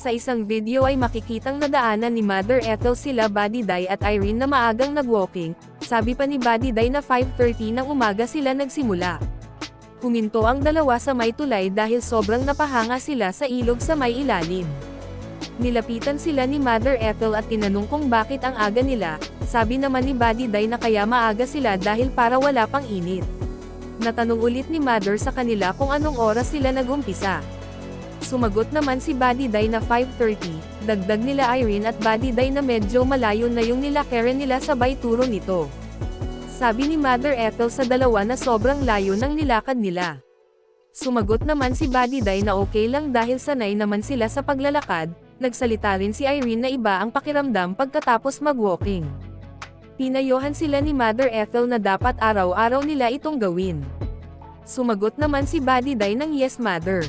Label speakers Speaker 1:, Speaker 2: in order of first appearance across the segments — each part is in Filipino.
Speaker 1: Sa isang video ay makikitang nadaanan ni Mother Ethel sila Buddy Day at Irene na maagang nag-walking, sabi pa ni Buddy Day na 5:30 ng umaga sila nagsimula. Huminto ang dalawa sa may tulay dahil sobrang napahanga sila sa ilog sa may ilalim. Nilapitan sila ni Mother Ethel at tinanong kung bakit ang aga nila, sabi naman ni Buddy Day na kaya maaga sila dahil para wala pang init. Natanong ulit ni Mother sa kanila kung anong oras sila nag-umpisa. Sumagot naman si Buddy Day na 5:30, dagdag nila Irene at Buddy Day na medyo malayo na yung nila Karen nila sabay turo nito. Sabi ni Mother Ethel sa dalawa na sobrang layo ng nilakad nila. Sumagot naman si Buddy Day na okay lang dahil sanay naman sila sa paglalakad. Nagsalita rin si Irene na iba ang pakiramdam pagkatapos mag-walking. Pinayohan sila ni Mother Ethel na dapat araw-araw nila itong gawin. Sumagot naman si Buddy Day ng yes mother.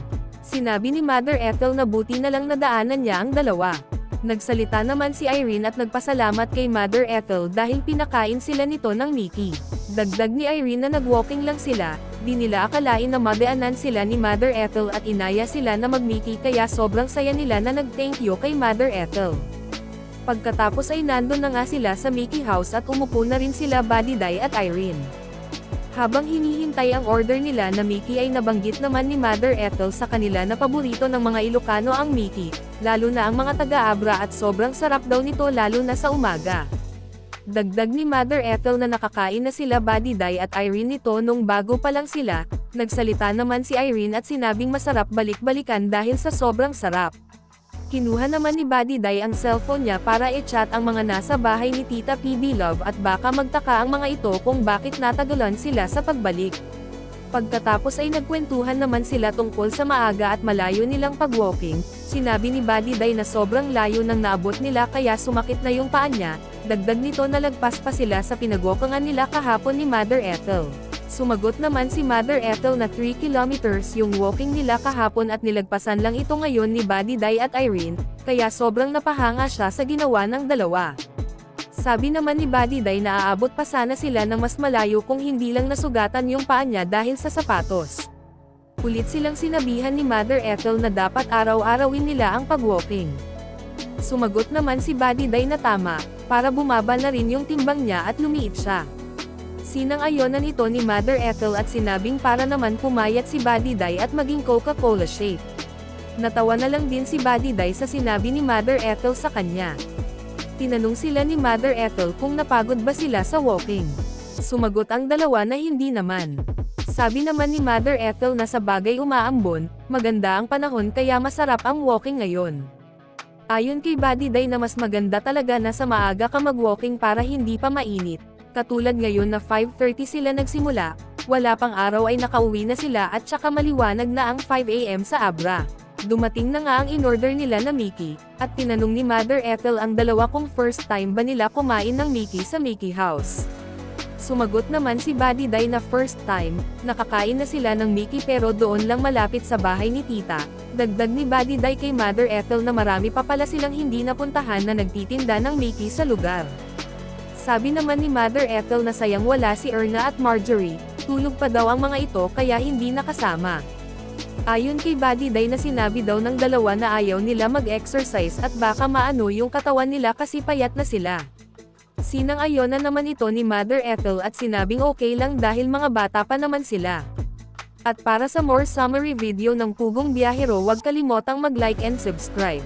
Speaker 1: Sinabi ni Mother Ethel na buti na lang nadaanan niya ang dalawa. Nagsalita naman si Irene at nagpasalamat kay Mother Ethel dahil pinakain sila nito ng Mickey. Dagdag ni Irene na nag-walking lang sila, di nila akalain na madaanan sila ni Mother Ethel at inaya sila na mag-Mickey kaya sobrang saya nila na nag-thank you kay Mother Ethel. Pagkatapos ay nandun na nga sila sa Mickey House at umupo na rin sila Buddy Day at Irene. Habang hinihintay ang order nila na Mickey ay nabanggit naman ni Mother Ethel sa kanila na paborito ng mga Ilocano ang Mickey, lalo na ang mga taga-Abra at sobrang sarap daw nito lalo na sa umaga. Dagdag ni Mother Ethel na nakakain na sila Buddy Day at Irene nito nung bago pa lang sila, nagsalita naman si Irene at sinabing masarap balik-balikan dahil sa sobrang sarap. Kinuha naman ni Buddy Day ang cellphone niya para i-chat ang mga nasa bahay ni Tita PB Love at baka magtaka ang mga ito kung bakit natagalan sila sa pagbalik. Pagkatapos ay nagkwentuhan naman sila tungkol sa maaga at malayo nilang pag-walking, sinabi ni Buddy Day na sobrang layo nang naabot nila kaya sumakit na yung paa niya, dagdag nito na lagpas pa sila sa pinag-walkingan nila kahapon ni Mother Ethel. Sumagot naman si Mother Ethel na 3 kilometers yung walking nila kahapon at nilagpasan lang ito ngayon ni Buddy Day at Irene, kaya sobrang napahanga siya sa ginawa ng dalawa. Sabi naman ni Buddy Day na aabot pa sana sila ng mas malayo kung hindi lang nasugatan yung paa niya dahil sa sapatos. Ulit silang sinabihan ni Mother Ethel na dapat araw-arawin nila ang pag-walking. Sumagot naman si Buddy Day na tama, para bumaba na rin yung timbang niya at lumiit siya. Sinang-ayonan ito ni Mother Ethel at sinabing para naman pumayat si Buddy Day at maging Coca-Cola shape. Natawa na lang din si Buddy Day sa sinabi ni Mother Ethel sa kanya. Tinanong sila ni Mother Ethel kung napagod ba sila sa walking. Sumagot ang dalawa na hindi naman. Sabi naman ni Mother Ethel na sa bagay umaambon, maganda ang panahon kaya masarap ang walking ngayon. Ayon kay Buddy Day na mas maganda talaga na sa maaga ka mag-walking para hindi pa mainit. Katulad ngayon na 5:30 sila nagsimula, wala pang araw ay nakauwi na sila at saka maliwanag na ang 5 AM sa Abra. Dumating na nga ang in-order nila na Mickey, at tinanong ni Mother Ethel ang dalawa kung first time ba nila kumain ng Mickey sa Mickey House. Sumagot naman si Buddy Day na first time, nakakain na sila ng Mickey pero doon lang malapit sa bahay ni Tita. Dagdag ni Buddy Day kay Mother Ethel na marami pa pala silang hindi napuntahan na nagtitinda ng Mickey sa lugar. Sabi naman ni Mother Ethel na sayang wala si Erna at Marjorie, tulog pa daw ang mga ito kaya hindi nakasama. Ayon kay Buddy Day na sinabi daw ng dalawa na ayaw nila mag-exercise at baka maano yung katawan nila kasi payat na sila. Sinang-ayonan naman ito ni Mother Ethel at sinabing okay lang dahil mga bata pa naman sila. At para sa more summary video ng Pugong Biyahero huwag kalimotang mag-like and subscribe.